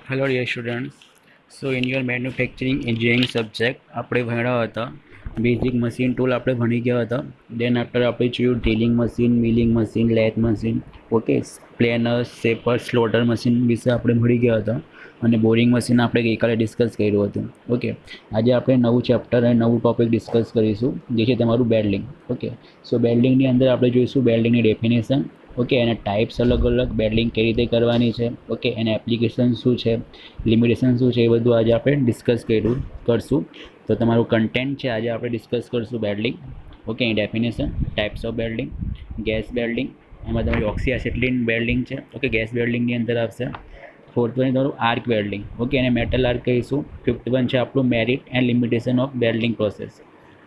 Hello dear students. So in your manufacturing engineering subject આપણે ભણ્યા હતા બેઝિક મશીન ટૂલ આપણે ભણી ગયા હતા. દેન આફ્ટર આપણે જોયું drilling machine, milling machine, lathe machine, okay, planar, shaper, slaughter machine વિશે આપણે ભણી ગયા હતા. અને બોરિંગ મશીન આપણે ગઈકાલે ડિસ્કસ કર્યું હતું. ઓકે, આજે આપણે નવું ચેપ્ટર અને નવું ટોપિક ડિસ્કસ કરીશું, જે છે તમારું બેલ્ડિંગ. ઓકે, સો બેલ્ડિંગની અંદર આપણે જોઈશું બેલ્ડિંગની ડેફિનેશન. ઓકે, એના ટાઈપ્સ અલગ અલગ, બેલ્ડિંગ કઈ રીતે કરવાની છે, ઓકે, એના એપ્લિકેશન શું છે, લિમિટેશન શું છે, એ બધું આજે આપણે ડિસ્કસ કરશું. તો તમારું કન્ટેન્ટ છે આજે આપણે ડિસ્કસ કરશું બેલ્ડિંગ. ઓકે, એની definition, types of welding, gas welding, એમાં તમારી ઓક્સી એસિટિલિન બેલ્ડિંગ છે. ઓકે, ગેસ બેલ્ડિંગની અંદર આવશે. ફોર્થ વન તમારું આર્ક વેલ્ડિંગ. ઓકે, એને મેટલ આર્ક કહીશું. ફિફ્થ વન છે આપણું merit and limitation of welding process.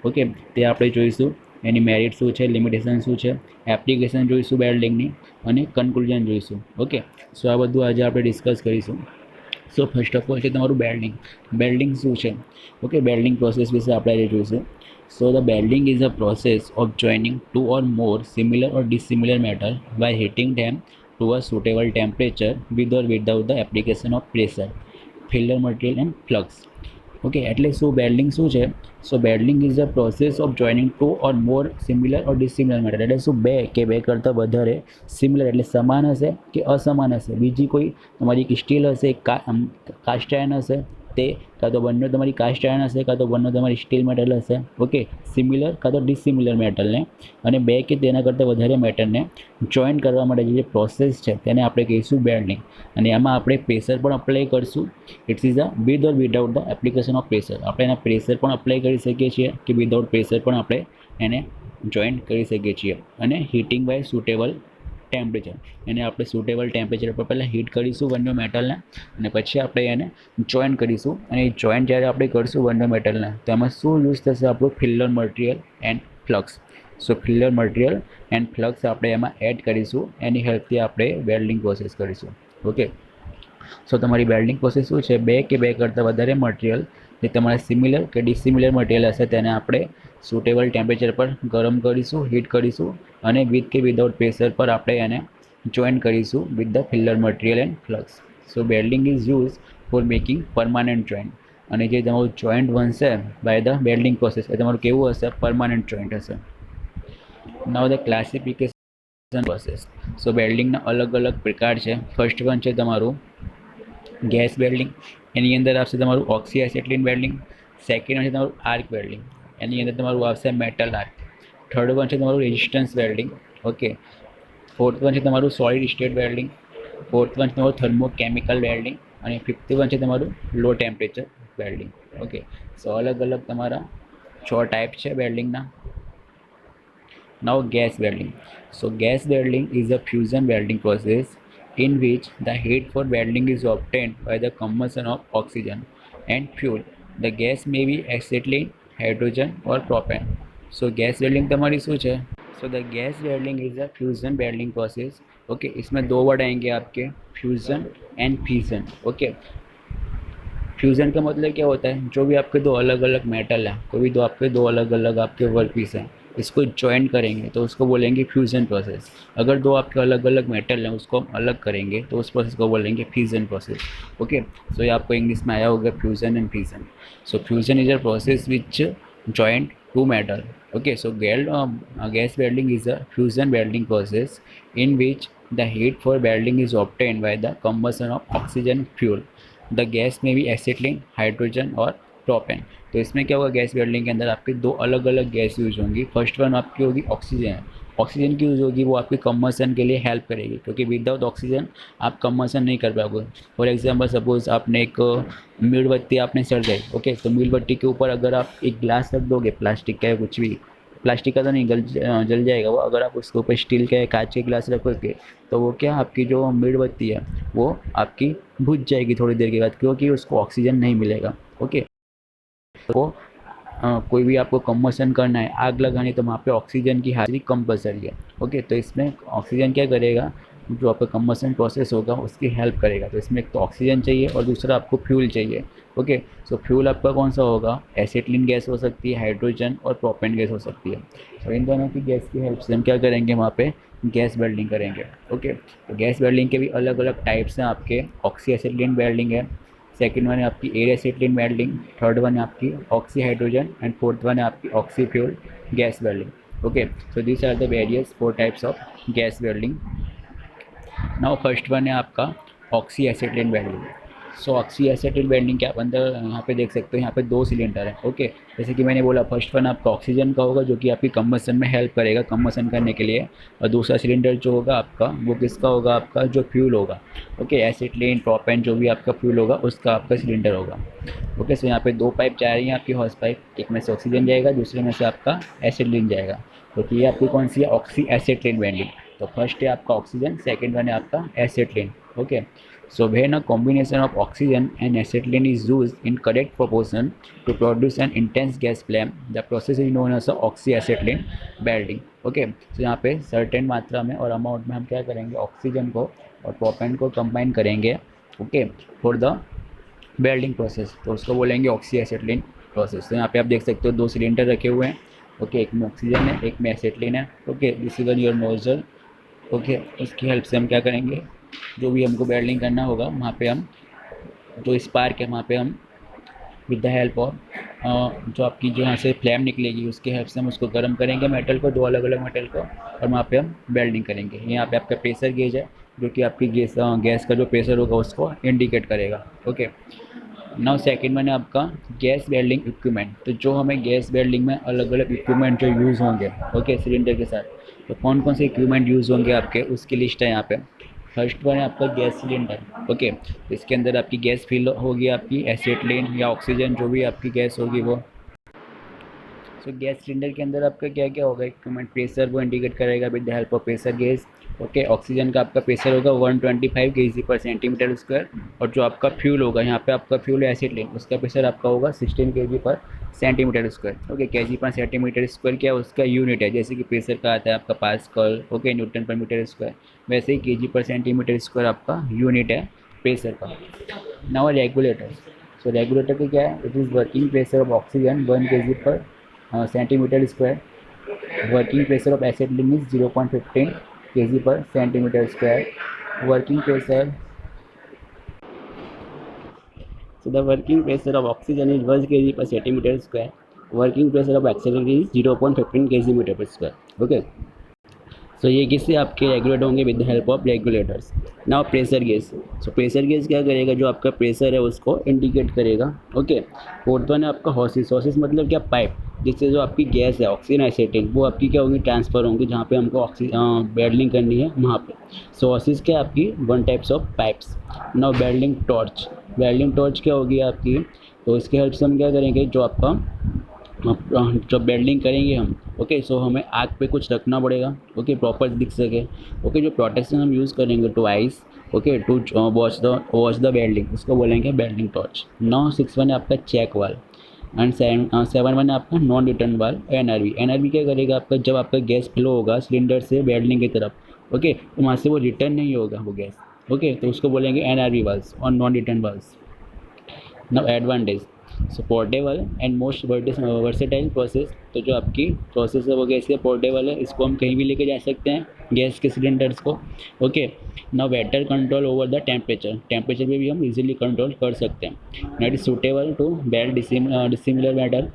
Okay, તે આપણે જોઈશું. એની મેરિટ શું છે, લિમિટેશન શું છે, એપ્લિકેશન જોઈશું વેલ્ડિંગની, અને કન્ક્લુઝન જોઈશું. ઓકે, સો આ બધું આજે આપણે ડિસ્કસ કરીશું. સો ફર્સ્ટ ઓફ ઓલ છે તમારું બેલ્ડિંગ. બેલ્ડિંગ શું છે? ઓકે, બેલ્ડિંગ પ્રોસેસ વિશે આપણે આજે જોઈશું. So the welding is a process of joining two or more similar or dissimilar metal by heating them to a suitable temperature with or without the application of pressure, filler material and flux. Okay, એટલે શું welding શું છે? So welding is a process of joining two or more similar or dissimilar metal. એટલે શું, બે કે બે કરતાં વધારે સિમિલર એટલે સમાન હશે કે અસમાન હશે, બીજી કોઈ તમારી એક સ્ટીલ હશે, કાસ્ટ આયર્ન હશે, તે કાં તો બંને તમારી કાસ્ટ આયર્ન હશે, કાં તો બંને તમારી સ્ટીલ મેટલ હશે. ઓકે, સિમિલર કાં તો ડિસિમિલર મેટલને, અને બે કે તેના કરતાં વધારે મેટલને જોઈન્ટ કરવા માટે જે પ્રોસેસ છે તેને આપણે કહીશું બેલ્ડિંગ. અને એમાં આપણે પ્રેશર પણ અપ્લાય કરશું. It's is a with or without the application of pressure. આપણે એના પ્રેશર પણ અપ્લાય કરી શકીએ છીએ કે વિધાઉટ પ્રેશર પણ આપણે એને જોઈન્ટ કરી શકીએ છીએ. અને હીટિંગ બાય સુટેબલ ટેમ્પરેચર, એને આપણે સુટેબલ ટેમ્પરેચર પર પહેલાં હીટ કરીશું બંને મેટલને, અને પછી આપણે એને જોઈન્ટ કરીશું. અને એ જોઈન્ટ જ્યારે આપણે કરીશું બંને મેટલને, તો એમાં શું યુઝ થશે આપણું filler material and flux. So filler material and flux આપણે એમાં એડ કરીશું. એની હેલ્પથી આપણે વેલ્ડિંગ પ્રોસેસ કરીશું. ઓકે, સો તમારી વેલ્ડિંગ પ્રોસેસ શું છે? બે કે બે કરતાં વધારે મટીરિયલ જે તમારે સિમિલર કે ડિસિમિલર મટીરિયલ હશે તેને આપણે સુટેબલ ટેમ્પરેચર પર ગરમ કરીશું, હીટ કરીશું, અને વિથ કે વિધાઉટ પ્રેશર પર આપણે એને જોઈન્ટ કરીશું with the filler material and flux. So welding is use for making permanent joint. અને જે તમારું જોઈન્ટ બનશે બાય ધ બેલ્ડિંગ પ્રોસેસ એ તમારું કેવું હશે? પરમાનન્ટ જોઈન્ટ હશે. Now the classification process. So બેલ્ડિંગના અલગ અલગ પ્રકાર છે. ફર્સ્ટ વન છે તમારું ગેસ વેલ્ડિંગ. એની અંદર આવશે તમારું ઓક્સી એસિટિલિન વેલ્ડિંગ. સેકન્ડ છે તમારું આર્ક વેલ્ડિંગ. એની અંદર તમારું આવશે મેટલ આર્ક. થર્ડ વન છે તમારું resistance welding. Okay, fourth one છે તમારું solid state welding. Fourth one છે તમારું થર્મોકેમિકલ વેલ્ડિંગ. અને ફિફ્થ વન છે તમારું લો ટેમ્પરેચર વેલ્ડિંગ. ઓકે, સો અલગ અલગ તમારા 6 ટાઈપ છે વેલ્ડિંગના. Now gas welding. So gas welding is a fusion welding process in which the heat for welding is obtained by the combustion of oxygen and fuel. The gas may be acetylene, hydrogen or propane. So gas welding તમારી શું છે? So the gas welding is a fusion welding process. Okay, इसमें दो word आएंगे आपके, fusion and fission. Okay, fusion का मतलब क्या होता है? जो भी आपके दो अलग अलग मेटल हैं, कोई भी दो आपके दो अलग अलग आपके वर्क पीस हैं, इसको जॉइंट करेंगे तो उसको बोलेंगे फ्यूज़न प्रोसेस. अगर दो आपके अलग अलग मेटल हैं उसको हम अलग करेंगे तो उस प्रोसेस को बोलेंगे फ्यूज़न प्रोसेस. ओके, सो ये आपको इंग्लिश में आया होगा fusion and fission. So fusion is a process which joint two metal. Okay, so gas welding is a fusion welding process in which the heat for welding is obtained by the combustion of oxygen fuel. The gas में भी acetylene, hydrogen और propane. तो इसमें क्या होगा? Gas welding के अंदर आपकी दो अलग अलग गैस यूज होंगी. फर्स्ट वन आपकी होगी ऑक्सीजन. ऑक्सीजन की यूज़ होगी, वो आपकी कम्बसन के लिए हेल्प करेगी, क्योंकि विदाउट ऑक्सीजन आप कम्बसन नहीं कर पाओगे. फॉर एग्जांपल सपोज आपने एक मीणबत्ती आपने सळगाई. ओके, तो मीणबत्ती के ऊपर अगर आप एक ग्लास रख दोगे, प्लास्टिक का या कुछ भी, प्लास्टिक का तो नहीं, जल जाएगा वो. अगर आप उसके ऊपर स्टील का या कांच के गिलास रखोगे तो वो क्या, आपकी जो मीणबत्ती है वो आपकी बुझ जाएगी थोड़ी देर के बाद, क्योंकि उसको ऑक्सीजन नहीं मिलेगा. ओके, तो कोई भी आपको कम्बसन करना है, आग लगानी, तो वहाँ पे ऑक्सीजन की हाजिरी कंपलसरी है. ओके, तो इसमें ऑक्सीजन क्या करेगा? जो आपका कंबशन प्रोसेस होगा उसकी हेल्प करेगा। तो इसमें एक तो ऑक्सीजन चाहिए और दूसरा आपको फ्यूल चाहिए। ओके, सो फ्यूल आपका कौन सा होगा, एसिटिलीन गैस हो सकती है, हाइड्रोजन और प्रोपेन गैस हो सकती है। तो इन दोनों की गैस की हेल्प से हम क्या करेंगे, वहाँ पे गैस वेल्डिंग करेंगे। ओके, तो गैस वेल्डिंग के भी अलग अलग टाइप्स हैं आपके। ऑक्सी एसिटिलीन वेल्डिंग है, सेकंड वन है आपकी air acetylene welding, third one है आपकी oxy hydrogen and fourth one है आपकी oxy fuel gas welding. Okay, so these are the various four types of gas welding. Now first one है आपका oxy acetylene welding. So oxy acetylene welding के आप अंदर यहाँ पे देख सकते हो, यहाँ पे दो सिलेंडर है। ओके, जैसे कि मैंने बोला फर्स्ट वन आपका ऑक्सीजन का होगा जो कि आपकी कंबसन में हेल्प करेगा कंबसन करने के लिए, और दूसरा सिलेंडर जो होगा आपका वो किसका होगा, आपका जो फ्यूल होगा। ओके, एसिटिलीन प्रोपेन जो भी आपका फ्यूल होगा उसका आपका सिलेंडर होगा। ओके, सो यहाँ पे दो पाइप जा रही हैं आपकी हॉर्स पाइप, एक में से ऑक्सीजन जाएगा, दूसरे में से आपका एसिटिलीन जाएगा। तो ये आपकी कौन सी है, ऑक्सी एसिटिलीन वेल्डिंग। तो फर्स्ट है आपका ऑक्सीजन, सेकंड वन है आपका acetylene. Okay, so when a combination of oxygen and acetylene is used in correct proportion to produce an intense gas flame, the process is known as oxyacetylene welding. Okay, तो यहाँ पे certain मात्रा में और amount में हम क्या करेंगे, ऑक्सीजन को और प्रोपेन को कंबाइन करेंगे। Okay, for the welding process, तो उसको बोलेंगे ऑक्सी एसिटिलीन प्रोसेस। तो यहाँ पे आप देख सकते हो दो सिलेंडर रखे हुए हैं। ओके, एक में ऑक्सीजन है, एक में एसिटिलीन है। Okay, this is your nozzle. Okay, उसकी हेल्प से हम क्या करेंगे, जो भी हमको वेल्डिंग करना होगा वहाँ पे हम जो स्पार्क है वहाँ पे हम विद द हेल्प ऑफ जो आपकी जो यहाँ से फ्लेम निकलेगी उसकी हेल्प से हम उसको गर्म करेंगे मेटल को, दो अलग अलग मेटल को, और वहाँ पे हम वेल्डिंग करेंगे। यहाँ पे आपका प्रेशर गेज है जो कि आपकी गैस का जो प्रेशर होगा उसको इंडिकेट करेगा। ओके, नाउ सेकंड वन है आपका गैस वेल्डिंग इक्विपमेंट। तो जो हमें गैस वेल्डिंग में अलग अलग इक्विपमेंट जो यूज़ होंगे, ओके, सिलेंडर के साथ, तो कौन कौन से इक्विपमेंट यूज़ होंगे आपके उसकी लिस्ट है यहाँ पे। फर्स्ट वन है आपका गैस सिलेंडर। ओके, इसके अंदर आपकी गैस फिल होगी आपकी एसिटिलीन या ऑक्सीजन जो भी आपकी गैस होगी वो। सो गैस सिलेंडर के अंदर आपका क्या क्या होगा, इक्विपमेंट, प्रेशर वो इंडिकेट करेगा with the help of pressure gauge. Okay, oxygen का आपका प्रेशर होगा 125 kg पर सेंटीमीटर स्क्वायर, और जो आपका फ्यूल होगा यहाँ पे आपका फ्यूल है एसिटिलीन, उसका प्रेशर आपका होगा 16 kg per centimetre square. Okay, KG per centimetre square क्या उसका यूनिट है, जैसे कि प्रेशर का आता है आपका pascal, okay, newton per metre square, वैसे ही केजी पर सेंटीमीटर स्क्वायर आपका यूनिट है प्रेशर का। Now regulator. सो रेगुलेटर का क्या है, it is working pressure of oxygen 1 kg per centimetre square. Working pressure of acetylene is 0.15 kg per centimetre square. Working pressure, so the working pressure of oxygen is 1 kg per centimeter square. Working pressure of accelerator is 0.15 kg per square. Okay, सो ये किससे आपके regulate होंगे with the help of regulators. Now pressure gauge. So pressure gauge क्या करेगा, जो आपका pressure है उसको इंडिकेट करेगा। ओके, फोर्थ वन है आपका हॉसिस। हॉसिस मतलब क्या, पाइप, जिससे जो आपकी गैस है ऑक्सीजन एसिटिलीन वो आपकी क्या होंगी, ट्रांसफ़र होंगी जहाँ पे हमको वेल्डिंग करनी है वहाँ पे। सो हॉसिस क्या आपकी one types of pipes. Now welding torch. Welding torch क्या होगी आपकी, तो इसके हेल्प से हम क्या करेंगे, जो आपका जब वेल्डिंग करेंगे हम, ओके, सो हमें आग पे कुछ रखना पड़ेगा, ओके, प्रॉपर दिख सके। ओके, जो प्रोटेक्शन हम यूज़ करेंगे to eyes, okay, to watch the welding, उसको बोलेंगे वेल्डिंग टॉर्च। 961 है आपका चेक वाल, एंड 7 1 है आपका नॉन रिटर्न वाल एनआरवी। एनआरवी क्या करेगा आपका, जब आपका गैस फ्लो होगा सिलेंडर से वेल्डिंग की तरफ, ओके, तो वहाँ से वो रिटर्न नहीं होगा वो गैस। ओके, तो उसको बोलेंगे एनआरवी वाल्स और non return valves. Now advantage. So portable and most versatile process. तो जो आपकी प्रोसेस है वो कैसे पोर्टेबल है, इसको हम कहीं भी लेके जा सकते हैं गैस के सिलेंडर्स को। Okay, now better control over the temperature. Temperature पे भी हम इजीली कंट्रोल कर सकते हैं। नॉट इज सूटेबल टू बेल डिसिमिलर मेटल।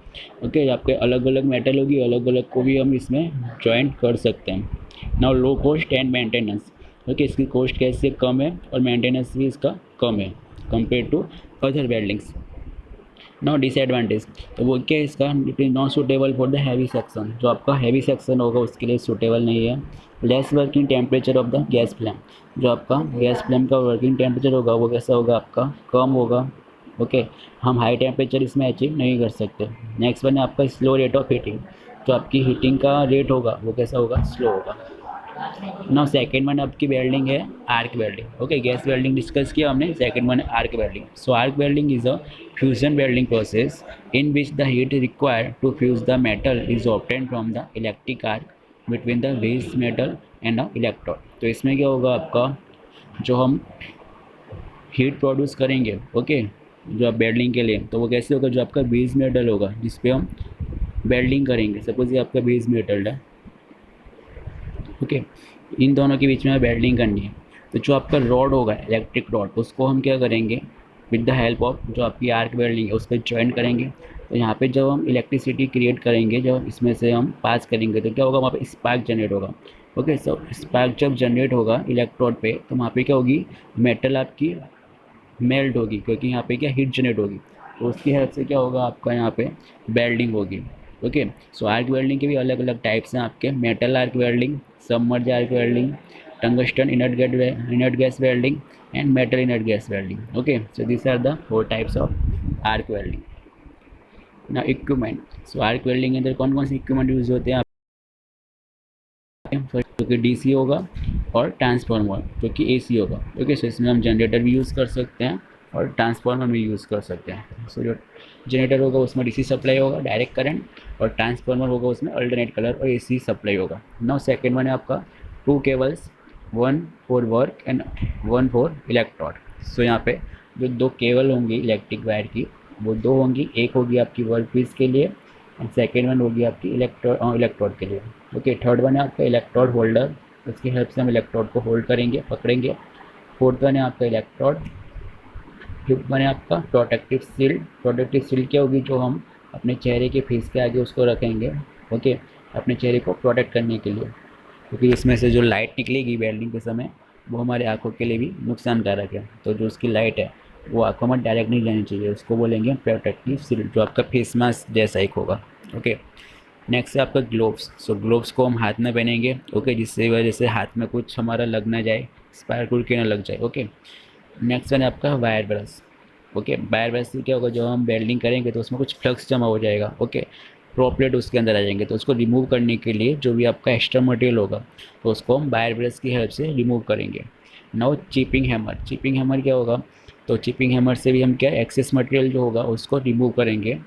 ओके, आपके अलग अलग मेटल होगी, अलग अलग को भी हम इसमें ज्वाइंट कर सकते हैं। Now low cost and maintenance. Okay, इसकी कॉस्ट कैसे कम है और मेंटेनेंस भी इसका कम है compare to other weldings. Now disadvantage, तो वो क्या है इसका, it is not suitable for the heavy section. जो आपका हैवी सेक्शन होगा उसके लिए सूटेबल नहीं है। Less working temperature of the gas flame. जो आपका गैस फ्लेम का वर्किंग टेम्परेचर होगा वो कैसा होगा आपका, कम होगा। ओके, हम हाई टेम्परेचर इसमें अचीव नहीं कर सकते। नेक्स्ट वन है आपका स्लो रेट ऑफ हीटिंग। जो आपकी हीटिंग का रेट होगा वो कैसा होगा, स्लो होगा। नाउ सेकंड वन आपकी वेल्डिंग है arc welding. Okay, gas welding discuss किया हमने, सेकंड वन है arc welding. So arc welding is a fusion welding process in which the heat required to fuse the metal is obtained from the electric arc between the base metal and the electrode. तो इसमें क्या होगा आपका, जो हम heat produce करेंगे, okay, जो आप वेल्डिंग के लिए, तो वो कैसे होगा, जो आपका बेस मेटल होगा जिस पे हम वेल्डिंग करेंगे, सपोज ये आपका बेस मेटल है, ओके, इन दोनों के बीच में वेल्डिंग करनी है। तो जो आपका रॉड होगा, इलेक्ट्रिक रॉड, उसको हम क्या करेंगे, विद द हेल्प ऑफ जो आपकी आर्क वेल्डिंग है उस पर ज्वाइन करेंगे। तो यहाँ पे जब हम इलेक्ट्रिसिटी क्रिएट करेंगे, जब इसमें से हम पास करेंगे, तो क्या होगा, वहाँ पे स्पार्क जनरेट होगा। ओके, सो स्पार्क जब जनरेट होगा इलेक्ट्रोड पे, तो वहाँ पे क्या होगी, मेटल आपकी मेल्ट होगी, क्योंकि यहाँ पे क्या हीट जनरेट होगी। तो उसकी हेल्प से क्या होगा, आपका यहाँ पे वेल्डिंग होगी। ओके, सो आर्क वेल्डिंग के भी अलग अलग टाइप्स हैं आपके, metal arc welding, submerge arc welding, tungsten inert gas welding and metal inert gas welding. Okay, so this are the 4 types of arc welding. ना इक्विपमेंट, सो आर्क वेल्डिंग के अंदर कौन कौन से इक्विपमेंट यूज़ होते हैं, जो कि डीसी होगा, और ट्रांसफार्मर जो कि एसी होगा। ओके, सो इसमें हम जनरेटर भी यूज़ कर सकते हैं और ट्रांसफार्मर भी यूज़ कर सकते हैं। सो जो जनरेटर होगा उसमें डीसी सप्लाई होगा, डायरेक्ट करंट, और ट्रांसफार्मर होगा उसमें अल्टरनेट कलर और एसी सप्लाई होगा। नाउ सेकंड वन है आपका 2 cables, 1 for work and 1 for electrode. So यहाँ पे जो 2 केबल होंगी इलेक्ट्रिक वायर की, वो 2 होंगी, एक होगी आपकी वर्क पीस के लिए एंड सेकेंड वन होगी आपकी इलेक्ट्रोड के लिए। ओके, थर्ड वन है आपका इलेक्ट्रोड होल्डर, उसकी हेल्प से हम इलेक्ट्रोड को होल्ड करेंगे, पकड़ेंगे। फोर्थ वन है आपका इलेक्ट्रोड। फिफ्थ वन है आपका प्रोटेक्टिव शील्ड। प्रोटेक्टिव शील्ड क्या होगी, जो हम अपने चेहरे के फेस के आगे उसको रखेंगे, ओके, अपने चेहरे को प्रोटेक्ट करने के लिए, क्योंकि इसमें से जो लाइट निकलेगी वेल्डिंग के समय, वो हमारे आँखों के लिए भी नुकसानकारक है। तो जो उसकी लाइट है वो आँखों में डायरेक्ट नहीं जानी चाहिए, उसको बोलेंगे प्रोटेक्टिव शील्ड, जो आपका फेस मास्क जैसा एक होगा। ओके, नेक्स्ट है आपका ग्लोव्स। सो ग्लोव्स को हम हाथ में पहनेंगे, ओके, जिससे वजह से हाथ में कुछ हमारा लग ना जाए, स्पार्क उड़ के ना लग जाए। ओके, नेक्स्ट वन है आपका wire brush. Okay, wire brush से क्या होगा, जब हम वेल्डिंग करेंगे तो उसमें कुछ फ्लक्स जमा हो जाएगा, ओके, ड्रॉपलेट उसके अंदर आ जाएंगे, तो उसको रिमूव करने के लिए जो भी आपका एक्स्ट्रा मटेरियल होगा, तो उसको हम वायर ब्रश की हेल्प से रिमूव करेंगे। Now chipping hammer. Chipping hammer क्या होगा, तो चिपिंग हैमर से भी हम क्या एक्सेस मटेरियल जो होगा उसको रिमूव करेंगे।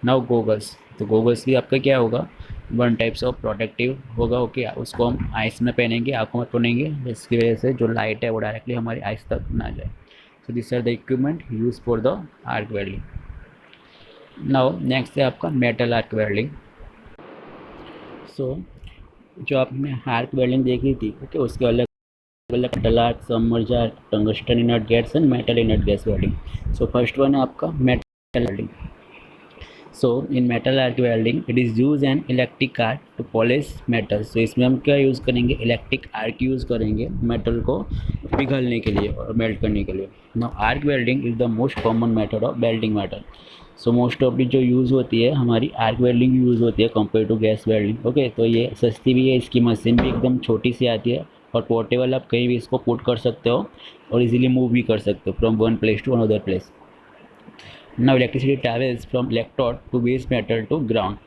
Now goggles. तो गोगल्स भी आपका क्या होगा, वन टाइप्स ऑफ प्रोटेक्टिव होगा, ओके, उसको हम आइस में पहनेंगे, आँखों में पहनेंगे, जिसकी वजह से जो लाइट है वो डायरेक्टली हमारी आइस तक ना जाए। So this are the equipment use for the arc welding. Now next है आपका मेटल आर्क वेल्डिंग। सो जो आपने आर्क वेल्डिंग देखी थी, ओके, उसके अलग अलग metal arc, submerge arc, tungsten inert gas and metal inert gas welding. So first one है आपका metal welding. So in metal arc welding it is use an electric arc to polish metal. So इसमें हम क्या use करेंगे, electric arc use करेंगे metal को पिघलने के लिए और मेल्ट करने के लिए। Now arc welding is the most common method of welding metal. So most of जो यूज़ होती है हमारी आर्क वेल्डिंग यूज़ होती है compare to gas welding. Okay, तो ये सस्ती भी है, इसकी मशीन भी एकदम छोटी सी आती है और पोर्टेबल, आप कहीं भी इसको पुट कर सकते हो और इजीली मूव भी कर सकते हो from one place to another place. Now electricity travels from electrode to base metal to ground.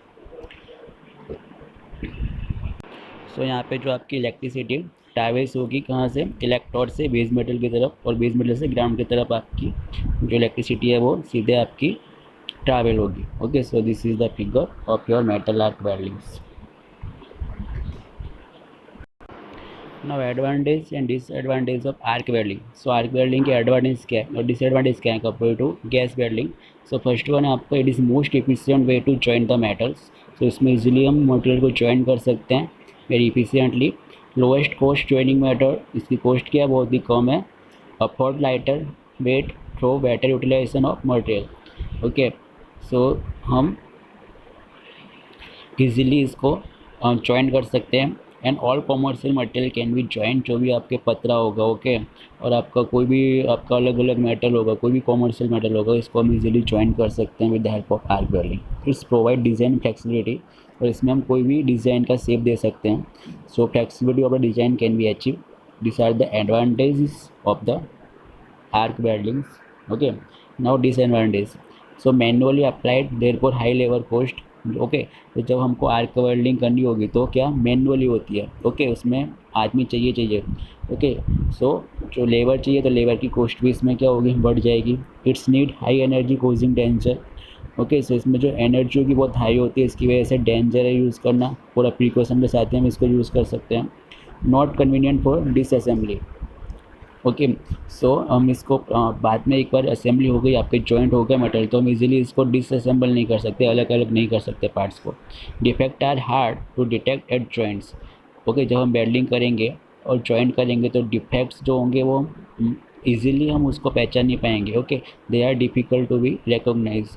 सो यहाँ पे जो आपकी इलेक्ट्रिसिटी ट्रैवल्स होगी कहाँ से, इलेक्ट्रोड से बेस मेटल की तरफ और बेस मेटल से ग्राउंड की तरफ, आपकी जो इलेक्ट्रिसिटी है वो सीधे आपकी ट्रैवल होगी। Okay, so this is the figure of your metal arc weldings. Now advantage and disadvantage of arc welding. So arc welding के एडवांटेज क्या है और डिसएडवांटेज क्या है compare to gas welding. So first one है आपका, it is most efficient way to join the metals. So इसमें easily हम मटेरियल को ज्वाइन कर सकते हैं very efficiently. Lowest cost joining method, इसकी कॉस्ट क्या है, बहुत ही कम है। Afford lighter weight through better utilization of material. Okay, so हम इजीली इसको ज्वाइन कर सकते हैं and all commercial material can be join, जो भी आपके पतरा होगा, ओके, और आपका कोई भी आपका अलग अलग मेटल होगा, कोई भी कॉमर्शियल मेटल होगा, इसको हम इजीली ज्वाइन कर सकते हैं with the help of arc welding. It's provide design flexibility, और इसमें हम कोई भी डिज़ाइन का शेप दे सकते हैं। So flexibility of the design can be achieve. This are the advantages of the arc weldings. Okay, now disadvantage. So manually applied therefore high labour cost. Okay, तो जब हमको आर्क वेल्डिंग करनी होगी तो क्या मैनुअली होती है, ओके, उसमें आदमी चाहिए। ओके, सो जो लेबर चाहिए तो लेबर की कॉस्ट भी इसमें क्या होगी, बढ़ जाएगी। It's need high energy causing danger. Okay, so इसमें जो एनर्जी होगी बहुत हाई होती है, इसकी वजह से डेंजर है यूज़ करना, पूरा प्रिकॉशन के साथ ही हम इसको यूज़ कर सकते हैं। Not convenient for disassembly. Okay, so हम इसको बाद में एक बार असेंबली हो गई, आपके जॉइंट हो गए मटेरियल, तो हम इजीली इसको डिसअसेंबल नहीं कर सकते, अलग अलग नहीं कर सकते पार्ट्स को। Defect are hard to detect at joints. Okay, जब हम वेल्डिंग करेंगे और जॉइंट करेंगे तो डिफेक्ट्स जो होंगे वो इजीली हम उसको पहचान नहीं पाएंगे। Okay, they are difficult to be recognize.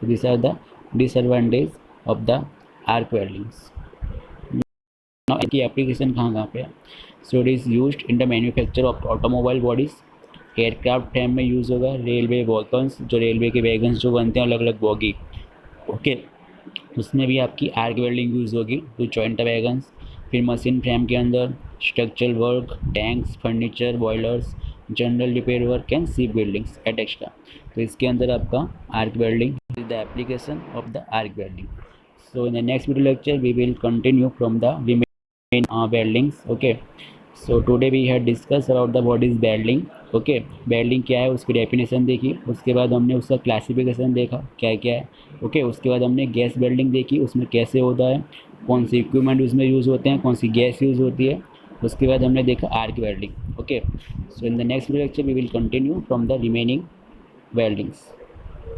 This are the disadvantage of the arc weldings. Now की एप्लीकेशन कहाँ कहाँ पे है? So it is used in the manufacture of automobile bodies, aircraft frame में यूज़ होगा, रेलवे वॉगन्स, जो railway के wagons जो बनते हैं अलग अलग बॉगी, ओके, उसमें भी आपकी आर्क वेल्डिंग यूज़ होगी टू जॉइंट द वैगन्स। फिर मशीन फ्रेम के अंदर structural work, tanks, furniture, boilers, general repair work and sea buildings at extra. तो इसके अंदर आपका arc welding is the application of the arc welding. So in the next video lecture, we will continue from the remaining weldings. Okay. So today we had discussed about the what is welding. Okay. Welding क्या है उसकी definition देखी, उसके बाद हमने उसका classification देखा क्या क्या है। ओके, उसके बाद हमने गैस वेल्डिंग देखी, उसमें कैसे होता है, कौन सी इक्विपमेंट उसमें यूज़ होते हैं, कौन सी गैस यूज़ होती है। उसके बाद हमने देखा arc welding. Okay, so in the next video lecture we will continue from the remaining weldings.